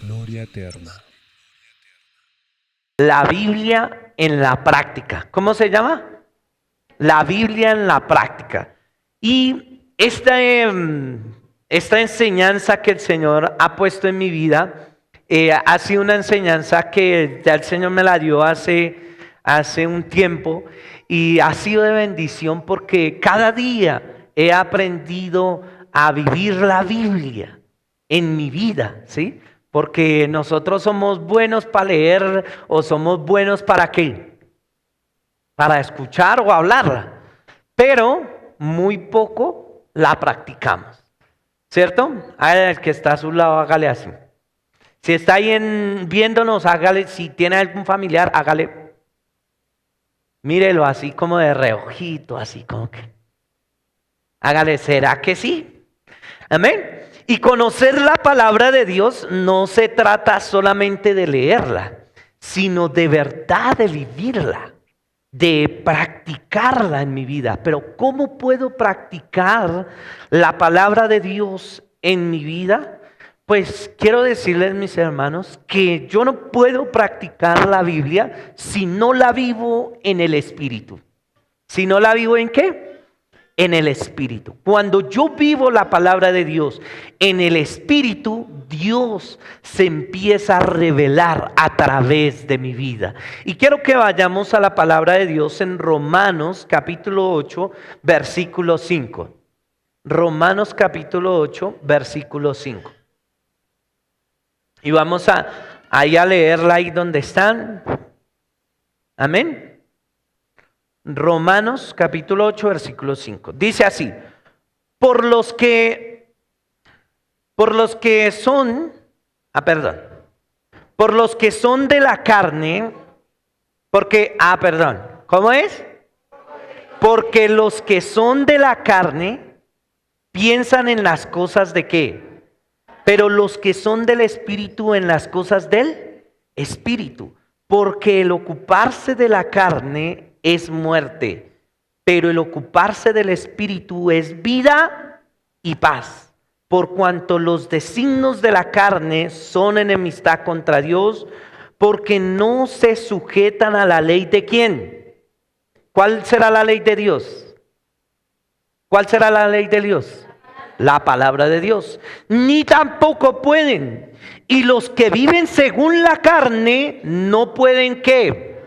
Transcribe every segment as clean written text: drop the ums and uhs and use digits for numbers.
gloria eterna. La Biblia en la práctica. ¿Cómo se llama? La Biblia en la práctica. Y esta enseñanza que el Señor ha puesto en mi vida ha sido una enseñanza que ya el Señor me la dio hace un tiempo y ha sido de bendición porque cada día he aprendido a vivir la Biblia en mi vida, ¿sí? Porque nosotros somos buenos para leer o somos buenos para qué? Para escuchar o hablarla, pero muy poco la practicamos, ¿cierto? El que está a su lado, hágale así. Si está ahí viéndonos, hágale, si tiene algún familiar, hágale. Mírelo así como de reojito, así como que. Hágale, ¿será que sí? Amén. Y conocer la palabra de Dios no se trata solamente de leerla, sino de verdad de vivirla, de practicarla en mi vida. Pero ¿cómo puedo practicar la palabra de Dios en mi vida? Pues quiero decirles, mis hermanos, que yo no puedo practicar la Biblia si no la vivo en el Espíritu. ¿Si no la vivo en qué? En el Espíritu. Cuando yo vivo la palabra de Dios en el Espíritu, Dios se empieza a revelar a través de mi vida. Y quiero que vayamos a la palabra de Dios en Romanos capítulo 8, versículo 5. Romanos capítulo 8, versículo 5. Y vamos ahí a leerla ahí donde están. Amén. Romanos capítulo 8, versículo 5. Dice así: por los que son de la carne, ¿cómo es? Porque los que son de la carne piensan en las cosas de ¿qué? Pero los que son del Espíritu en las cosas del Espíritu. Porque el ocuparse de la carne es muerte, pero el ocuparse del Espíritu es vida y paz. Por cuanto los designios de la carne son enemistad contra Dios, porque no se sujetan a la ley de ¿quién? ¿Cuál será la ley de Dios? ¿Cuál será la ley de Dios? La palabra de Dios. Ni tampoco pueden. Y los que viven según la carne no pueden ¿qué?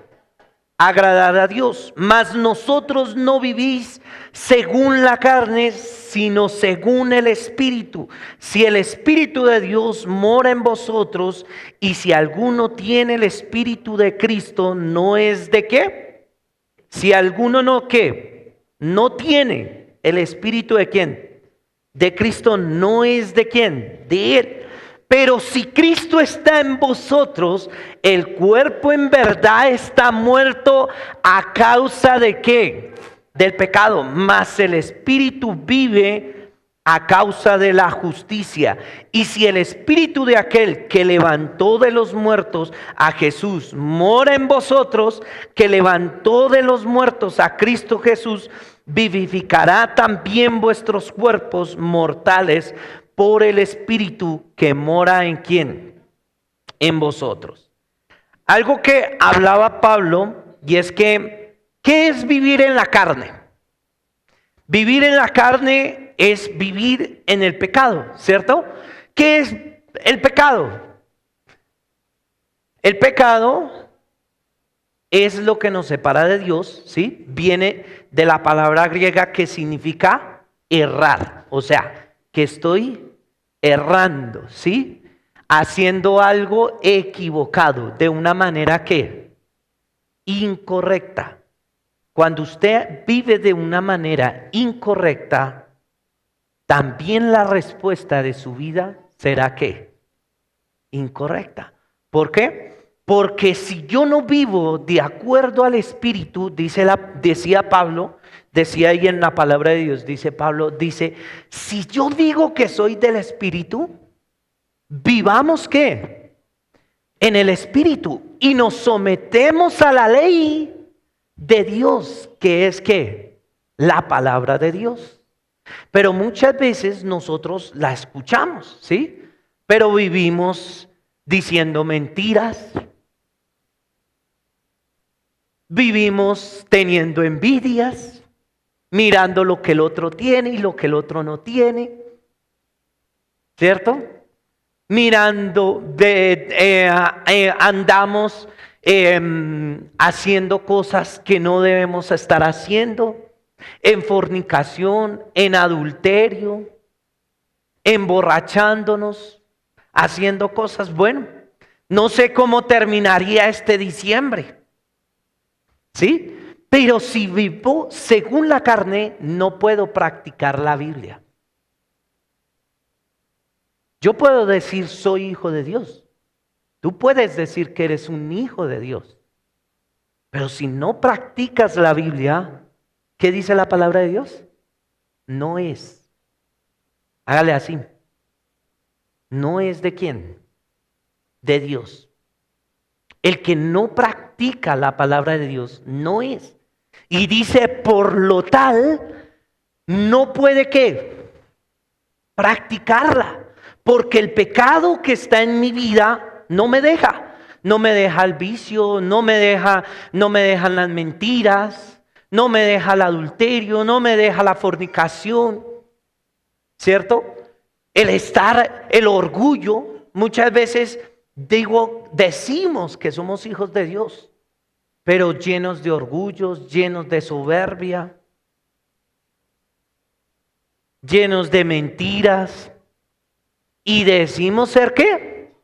Agradar a Dios. Mas nosotros no vivís según la carne, sino según el Espíritu. Si el Espíritu de Dios mora en vosotros, y si alguno tiene el Espíritu de Cristo, ¿no es de qué? Si alguno no ¿qué? No tiene el Espíritu de ¿quién? De Cristo, ¿no es de quién? De Él. Pero si Cristo está en vosotros, el cuerpo en verdad está muerto a causa de ¿qué? Del pecado, mas el Espíritu vive a causa de la justicia. Y si el Espíritu de aquel que levantó de los muertos a Jesús mora en vosotros, que levantó de los muertos a Cristo Jesús, vivificará también vuestros cuerpos mortales por el Espíritu que mora en ¿quién? En vosotros. Algo que hablaba Pablo, y es que, ¿qué es vivir en la carne? Vivir en la carne es vivir en el pecado, ¿cierto? ¿Qué es el pecado? El pecado es lo que nos separa de Dios, ¿sí? Viene de la palabra griega que significa errar, o sea, que estoy errando, ¿sí? Haciendo algo equivocado, de una manera que incorrecta. Cuando usted vive de una manera incorrecta, también la respuesta de su vida será ¿qué? Incorrecta. ¿Por qué? Porque si yo no vivo de acuerdo al Espíritu, decía Pablo, decía ahí en la palabra de Dios, dice Pablo, dice, si yo digo que soy del Espíritu, vivamos ¿qué? En el Espíritu y nos sometemos a la ley de Dios, que es ¿qué? La palabra de Dios. Pero muchas veces nosotros la escuchamos, ¿sí? Pero vivimos diciendo mentiras. Vivimos teniendo envidias, mirando lo que el otro tiene y lo que el otro no tiene. ¿Cierto? Mirando, andamos haciendo cosas que no debemos estar haciendo, en fornicación, en adulterio, emborrachándonos, haciendo cosas. Bueno, no sé cómo terminaría este diciembre, ¿sí? Pero si vivo según la carne, no puedo practicar la Biblia. Yo puedo decir soy hijo de Dios. Tú puedes decir que eres un hijo de Dios. Pero si no practicas la Biblia, ¿qué dice la palabra de Dios? No es. Hágale así. No es de quién. De Dios. El que no practica la palabra de Dios no es. Y dice, por lo tal, no puede ¿qué? Practicarla. Porque el pecado que está en mi vida no me deja. No me deja el vicio, no me dejan las mentiras, no me deja el adulterio, no me deja la fornicación. ¿Cierto? El orgullo, muchas veces decimos que somos hijos de Dios, pero llenos de orgullos, llenos de soberbia, llenos de mentiras. Y decimos ser ¿qué?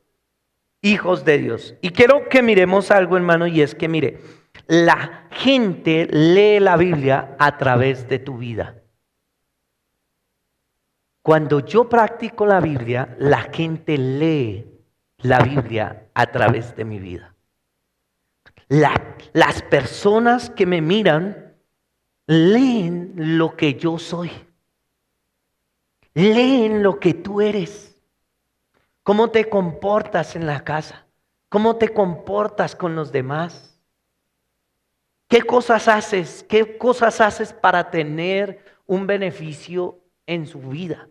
Hijos de Dios. Y quiero que miremos algo, hermano, y es que mire, la gente lee la Biblia a través de tu vida. Cuando yo practico la Biblia, la gente lee la Biblia a través de mi vida. Las personas que me miran leen lo que yo soy. Leen lo que tú eres. ¿Cómo te comportas en la casa? ¿Cómo te comportas con los demás? ¿Qué cosas haces? ¿Qué cosas haces para tener un beneficio en su vida?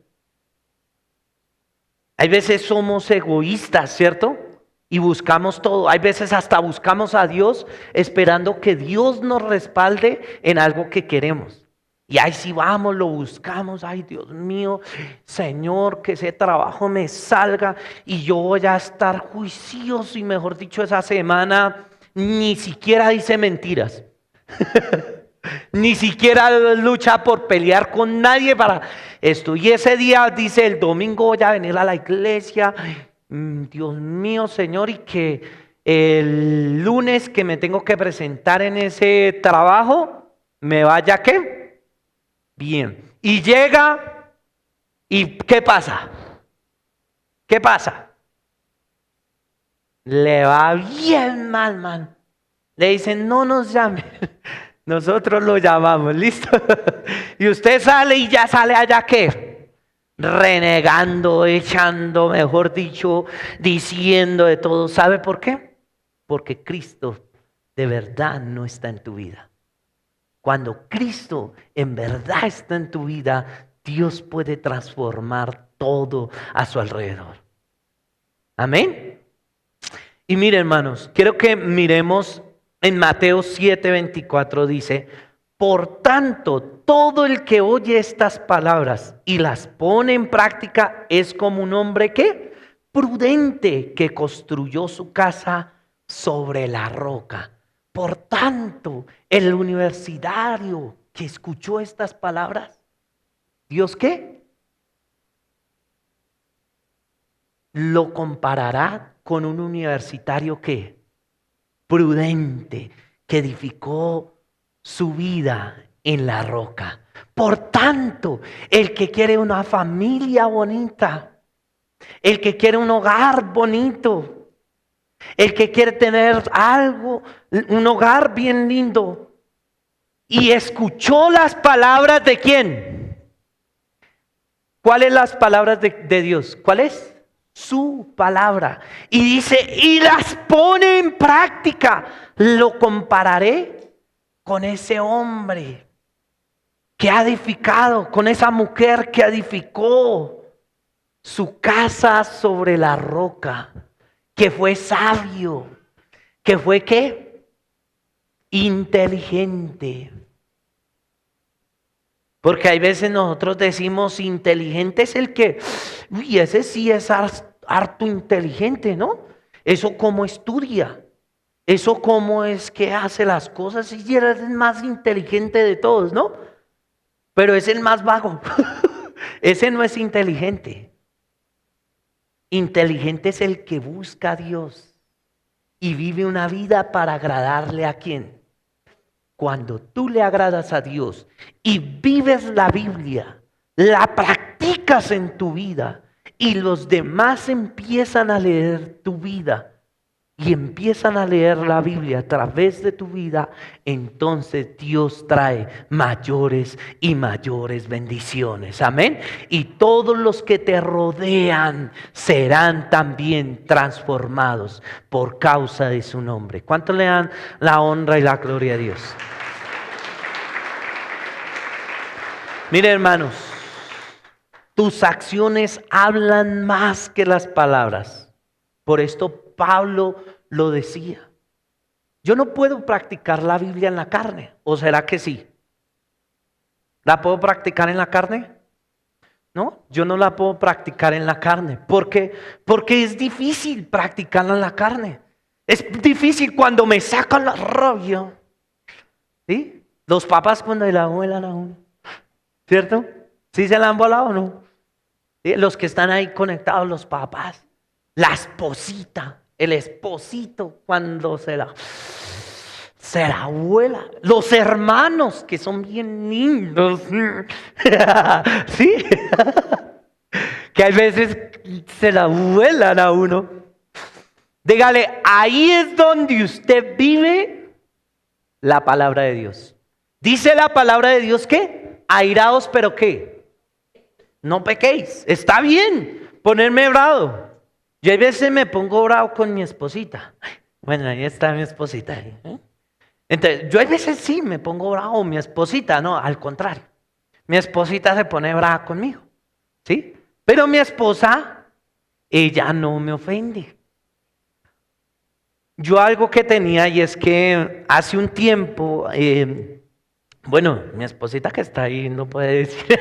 Hay veces somos egoístas, ¿cierto? Y buscamos todo. Hay veces hasta buscamos a Dios esperando que Dios nos respalde en algo que queremos. Y ahí sí vamos, lo buscamos. Ay, Dios mío, Señor, que ese trabajo me salga y yo voy a estar juicioso. Y mejor dicho, esa semana ni siquiera dice mentiras. Ni siquiera lucha por pelear con nadie para esto. Y ese día dice, el domingo voy a venir a la iglesia. Dios mío, Señor, y que el lunes que me tengo que presentar en ese trabajo, me vaya ¿qué? Bien. Y llega, ¿y qué pasa? ¿Qué pasa? Le va bien mal, man. Le dicen, no nos llame. Nosotros lo llamamos, ¿listo? Y usted sale y ya sale allá, ¿qué? Renegando, echando, mejor dicho, diciendo de todo. ¿Sabe por qué? Porque Cristo de verdad no está en tu vida. Cuando Cristo en verdad está en tu vida, Dios puede transformar todo a su alrededor. Amén. Y mire, hermanos, quiero que miremos en Mateo 7:24, dice, por tanto, todo el que oye estas palabras y las pone en práctica es como un hombre ¿qué? Prudente que construyó su casa sobre la roca. Por tanto, el universitario que escuchó estas palabras, ¿Dios qué? Lo comparará con un universitario ¿qué? Prudente, que edificó su vida en la roca. Por tanto, el que quiere una familia bonita, el que quiere un hogar bonito, el que quiere tener algo, un hogar bien lindo, y escuchó las palabras de ¿quién? ¿Cuáles las palabras de Dios? ¿Cuál es? Su palabra. Y dice, y las pone en práctica. Lo compararé con ese hombre que ha edificado, con esa mujer que edificó su casa sobre la roca. que fue sabio, que fue ¿qué? Inteligente. Porque hay veces nosotros decimos inteligente es el que, uy, ese sí es harto inteligente, ¿no? Eso cómo estudia, eso cómo es que hace las cosas, y él es el más inteligente de todos, ¿no? Pero es el más vago. Ese no es inteligente. Inteligente es el que busca a Dios y vive una vida para agradarle a quién. Cuando tú le agradas a Dios y vives la Biblia, la practicas en tu vida y los demás empiezan a leer tu vida y empiezan a leer la Biblia a través de tu vida, entonces Dios trae mayores y mayores bendiciones. Amén. Y todos los que te rodean serán también transformados por causa de su nombre. ¿Cuánto le dan la honra y la gloria a Dios? Mire, hermanos, tus acciones hablan más que las palabras. Por esto Pablo lo decía. Yo no puedo practicar la Biblia en la carne. ¿O será que sí? ¿La puedo practicar en la carne? No, yo no la puedo practicar en la carne. ¿Por qué? Porque es difícil practicarla en la carne. Es difícil cuando me sacan la rabia. ¿Sí? Los papás cuando la vuelan a uno. ¿Cierto? ¿Sí se la han volado o no? ¿Sí? Los que están ahí conectados, los papás. La esposita, el esposito cuando se la vuela. Los hermanos que son bien lindos. ¿Sí? Que a veces se la vuelan a uno. Dígale, ahí es donde usted vive la palabra de Dios. Dice la palabra de Dios que airaos, pero ¿qué? No pequéis. Está bien ponerme bravo. Yo a veces me pongo bravo con mi esposita. Bueno, ahí está mi esposita. Entonces, yo a veces sí me pongo bravo, mi esposita, no, al contrario. Mi esposita se pone brava conmigo, ¿sí? Pero mi esposa, ella no me ofende. Yo algo que tenía y es que hace un tiempo, bueno, mi esposita que está ahí no puede decir.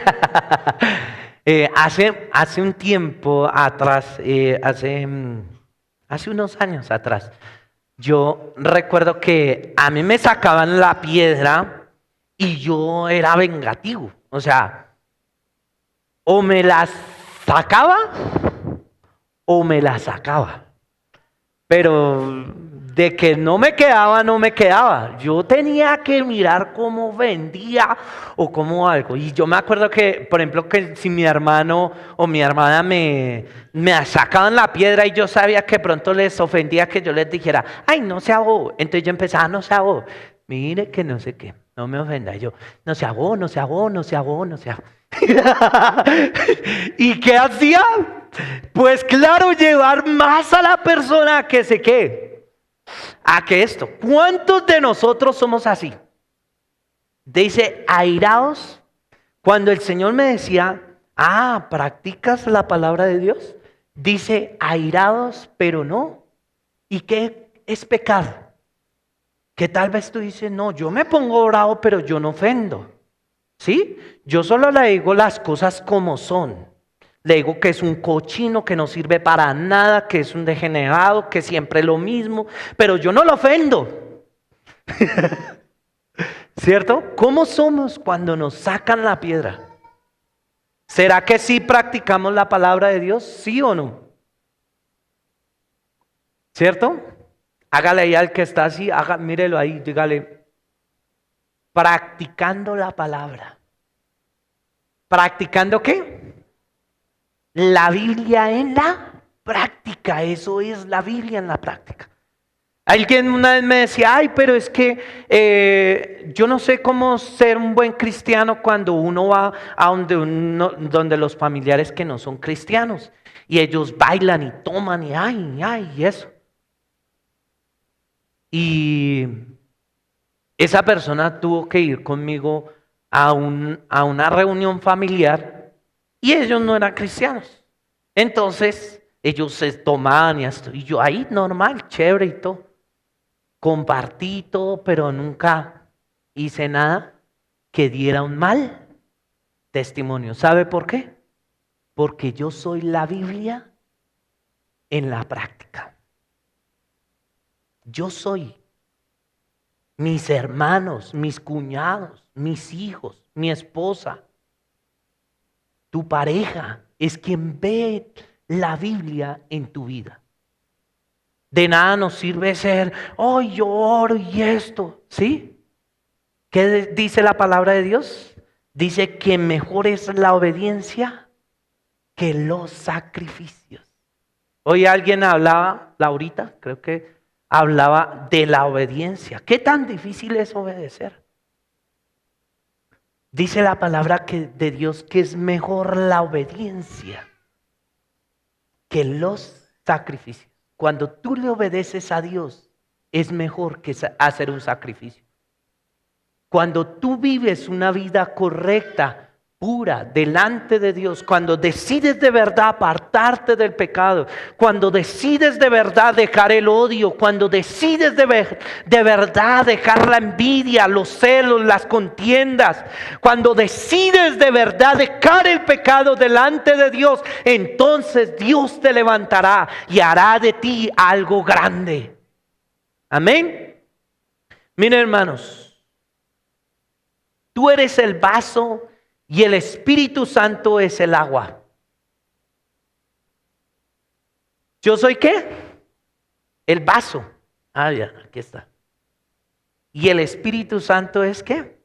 Hace un tiempo atrás, hace unos años atrás, yo recuerdo que a mí me sacaban la piedra y yo era vengativo. O sea, o me la sacaba o me la sacaba. Pero de que no me quedaba, no me quedaba. Yo tenía que mirar cómo vendía o cómo algo. Y yo me acuerdo que, por ejemplo, que si mi hermano o mi hermana me sacaban la piedra y yo sabía que pronto les ofendía que yo les dijera, ay, no sea bobo. Entonces yo empezaba, no sea bobo. Mire que no sé qué, no me ofenda. Yo, no sea bobo, no sea bobo, no sea bobo, no sea bobo. ¿Y qué hacía? Pues claro, llevar más a la persona que se quede. A que esto, ¿cuántos de nosotros somos así? Dice, airaos. Cuando el Señor me decía, ¿practicas la palabra de Dios? Dice, airados, pero no. ¿Y qué es pecado? Que tal vez tú dices, no, yo me pongo bravo, pero yo no ofendo. ¿Sí? Yo solo le digo las cosas como son. Le digo que es un cochino, que no sirve para nada, que es un degenerado, que siempre es lo mismo, pero yo no lo ofendo. ¿Cierto? ¿Cómo somos cuando nos sacan la piedra? ¿Será que sí practicamos la palabra de Dios? ¿Sí o no? ¿Cierto? Hágale ahí al que está así, mírelo ahí, dígale, practicando la palabra. ¿Practicando qué? La Biblia en la práctica, eso es la Biblia en la práctica. Alguien una vez me decía, pero es que yo no sé cómo ser un buen cristiano cuando uno va a donde los familiares que no son cristianos y ellos bailan y toman y eso. Y esa persona tuvo que ir conmigo a una reunión familiar y ellos no eran cristianos. Entonces Ellos se tomaban y yo ahí normal, chévere y todo. Compartí todo, pero nunca hice nada que diera un mal testimonio. ¿Sabe por qué? Porque yo soy la Biblia en la práctica. Yo soy mis hermanos, mis cuñados, mis hijos, mi esposa, tu pareja es quien ve la Biblia en tu vida. De nada nos sirve ser, yo oro y esto, ¿sí? ¿Qué dice la palabra de Dios? Dice que mejor es la obediencia que los sacrificios. Hoy alguien hablaba, Laurita, creo que hablaba de la obediencia. ¿Qué tan difícil es obedecer? Dice la palabra de Dios que es mejor la obediencia que los sacrificios. Cuando tú le obedeces a Dios, es mejor que hacer un sacrificio. Cuando tú vives una vida correcta, pura, delante de Dios, cuando decides de verdad apartarte del pecado, cuando decides de verdad dejar el odio, cuando decides de verdad dejar la envidia, los celos, las contiendas, cuando decides de verdad dejar el pecado delante de Dios, entonces Dios te levantará y hará de ti algo grande. Amén. Miren, hermanos, tú eres el vaso y el Espíritu Santo es el agua. ¿Yo soy qué? El vaso. Ya, aquí está. ¿Y el Espíritu Santo es qué?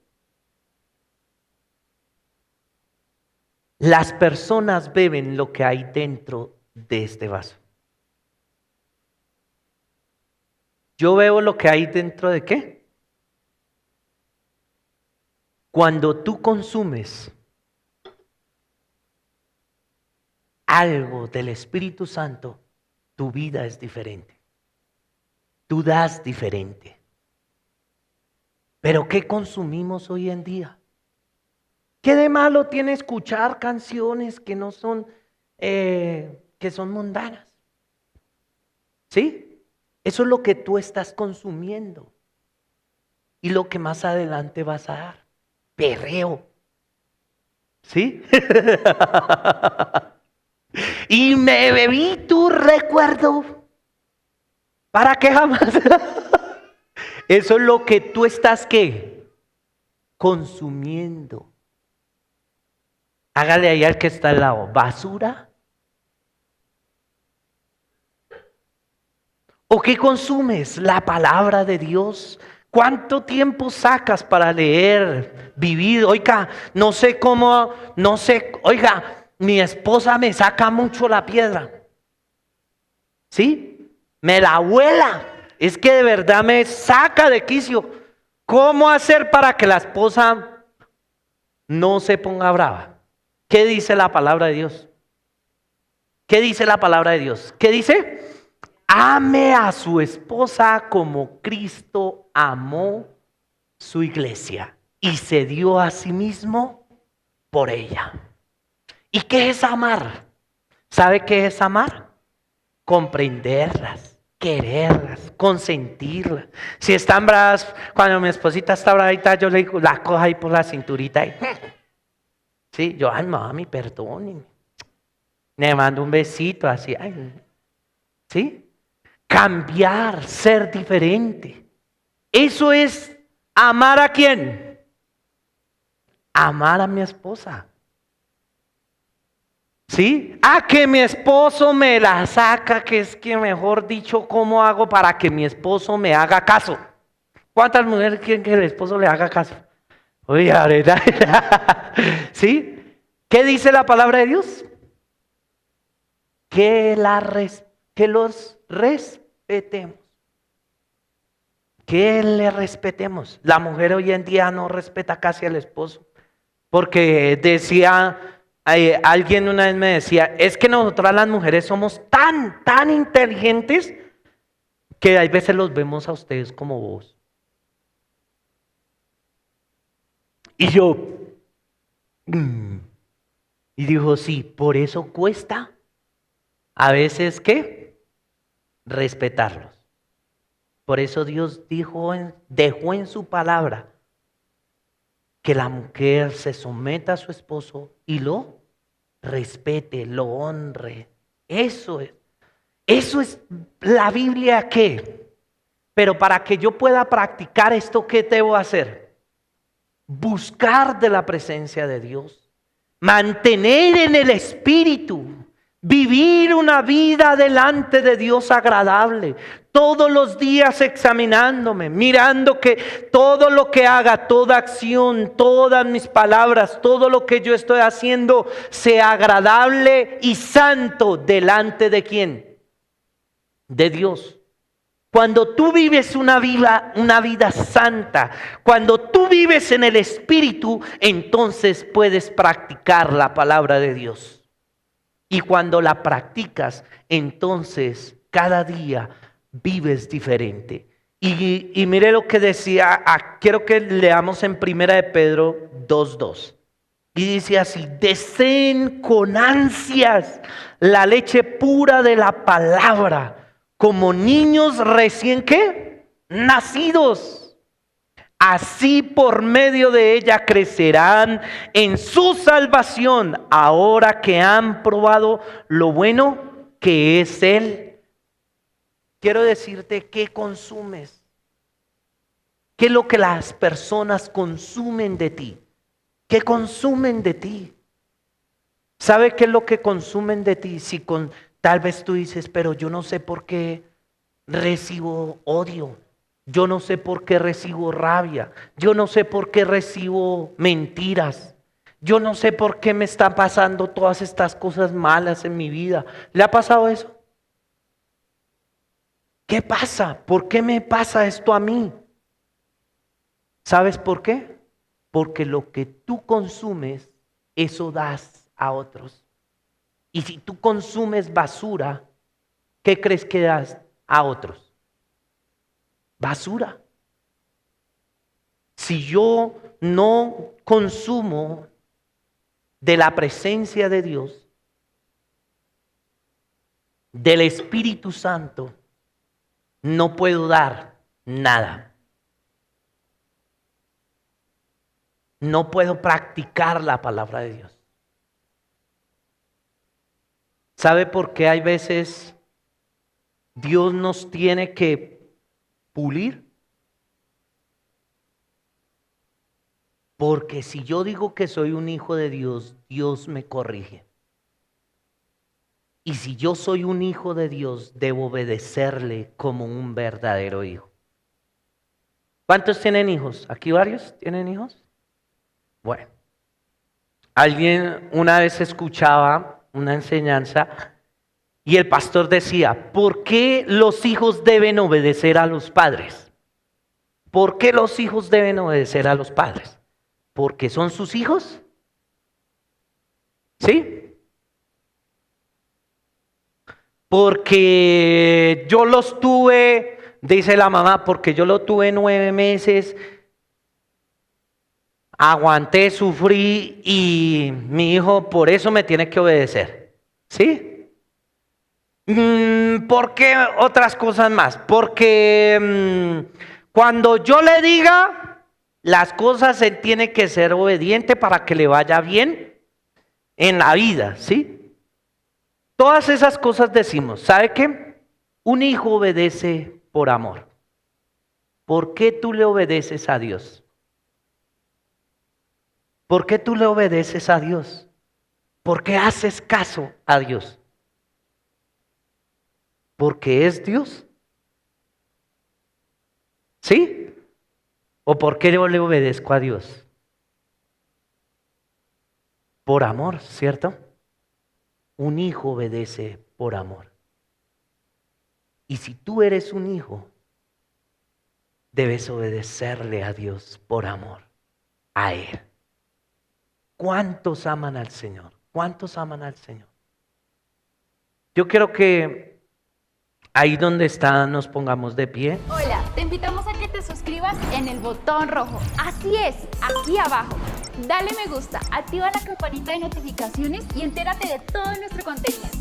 Las personas beben lo que hay dentro de este vaso. ¿Yo bebo lo que hay dentro de qué? Cuando tú consumes algo del Espíritu Santo, tu vida es diferente. Tú das diferente. ¿Pero qué consumimos hoy en día? ¿Qué de malo tiene escuchar canciones que no son, que son mundanas? ¿Sí? Eso es lo que tú estás consumiendo. Y lo que más adelante vas a dar. Perreo. ¿Sí? Y me bebí tu recuerdo. ¿Para qué jamás? Eso es lo que tú estás, ¿qué? Consumiendo. Hágale ahí al que está al lado. ¿Basura? ¿O qué consumes? La palabra de Dios. ¿Cuánto tiempo sacas para leer, vivir? Oiga, oiga, mi esposa me saca mucho la piedra. ¿Sí? Me la vuela. Es que de verdad me saca de quicio. ¿Cómo hacer para que la esposa no se ponga brava? ¿Qué dice la palabra de Dios? ¿Qué dice la palabra de Dios? ¿Qué dice? Ame a su esposa como Cristo amó su iglesia y se dio a sí mismo por ella. ¿Y qué es amar? ¿Sabe qué es amar? Comprenderlas, quererlas, consentirlas. Si están bravas, cuando mi esposita está bravita, yo le digo, la cojo ahí por la cinturita y sí, yo, ay mami, perdóneme. Le mando un besito así, ay, ¿sí? Cambiar, ser diferente. Eso es amar ¿a quién? Amar a mi esposa. ¿Sí? Que mi esposo me la saca, que es que mejor dicho, ¿cómo hago para que mi esposo me haga caso? ¿Cuántas mujeres quieren que el esposo le haga caso? Oye, ¿verdad? ¿Sí? ¿Qué dice la palabra de Dios? Que los respetemos. Que le respetemos. La mujer hoy en día no respeta casi al esposo. Porque decía, alguien una vez me decía, es que nosotras las mujeres somos tan inteligentes que hay veces los vemos a ustedes como vos. Y yo, y dijo, sí, por eso cuesta a veces, ¿qué? Respetarlos. Por eso Dios dejó en su palabra que la mujer se someta a su esposo y lo respete, lo honre. Eso es la Biblia, ¿qué? Pero para que yo pueda practicar esto, ¿qué debo hacer? Buscar de la presencia de Dios, mantener en el Espíritu, vivir una vida delante de Dios agradable, todos los días examinándome, mirando que todo lo que haga, toda acción, todas mis palabras, todo lo que yo estoy haciendo sea agradable y santo delante de ¿quién? De Dios. Cuando tú vives una vida santa, cuando tú vives en el Espíritu, entonces puedes practicar la palabra de Dios. Y cuando la practicas, entonces cada día vives diferente. Y mire lo que decía, quiero que leamos en 1 de Pedro 2:2. Y dice así: deseen con ansias la leche pura de la palabra, como niños recién ¿qué? Nacidos. Así por medio de ella crecerán en su salvación, ahora que han probado lo bueno que es Él. Quiero decirte, ¿qué consumes? ¿Qué es lo que las personas consumen de ti? ¿Qué consumen de ti? ¿Sabe qué es lo que consumen de ti? Tal vez tú dices, pero yo no sé por qué recibo odio. Yo no sé por qué recibo rabia. Yo no sé por qué recibo mentiras. Yo no sé por qué me están pasando todas estas cosas malas en mi vida. ¿Le ha pasado eso? ¿Qué pasa? ¿Por qué me pasa esto a mí? ¿Sabes por qué? Porque lo que tú consumes, eso das a otros. Y si tú consumes basura, ¿qué crees que das a otros? Basura. Si yo no consumo de la presencia de Dios, del Espíritu Santo, no puedo dar nada. No puedo practicar la palabra de Dios. ¿Sabe por qué hay veces Dios nos tiene que pulir? Porque si yo digo que soy un hijo de Dios, Dios me corrige. Y si yo soy un hijo de Dios, debo obedecerle como un verdadero hijo. ¿Cuántos tienen hijos? ¿Aquí varios tienen hijos? Bueno, alguien una vez escuchaba una enseñanza y el pastor decía, ¿por qué los hijos deben obedecer a los padres? ¿Por qué los hijos deben obedecer a los padres? ¿Porque son sus hijos? ¿Sí? Porque yo los tuve, dice la mamá, porque yo lo tuve 9 meses, aguanté, sufrí y mi hijo por eso me tiene que obedecer. ¿Sí? ¿Por qué otras cosas más? Porque cuando yo le diga las cosas, él tiene que ser obediente para que le vaya bien en la vida, ¿sí? Todas esas cosas decimos. ¿Sabe qué? Un hijo obedece por amor. ¿Por qué tú le obedeces a Dios? ¿Por qué tú le obedeces a Dios? ¿Por qué haces caso a Dios? ¿Porque es Dios? ¿Sí? ¿O por qué yo le obedezco a Dios? Por amor, ¿cierto? Un hijo obedece por amor. Y si tú eres un hijo, debes obedecerle a Dios por amor, a Él. ¿Cuántos aman al Señor? ¿Cuántos aman al Señor? Yo quiero que ahí donde está nos pongamos de pie. Hola, te invitamos a que te suscribas en el botón rojo. Así es, aquí abajo. Dale me gusta, activa la campanita de notificaciones y entérate de todo nuestro contenido.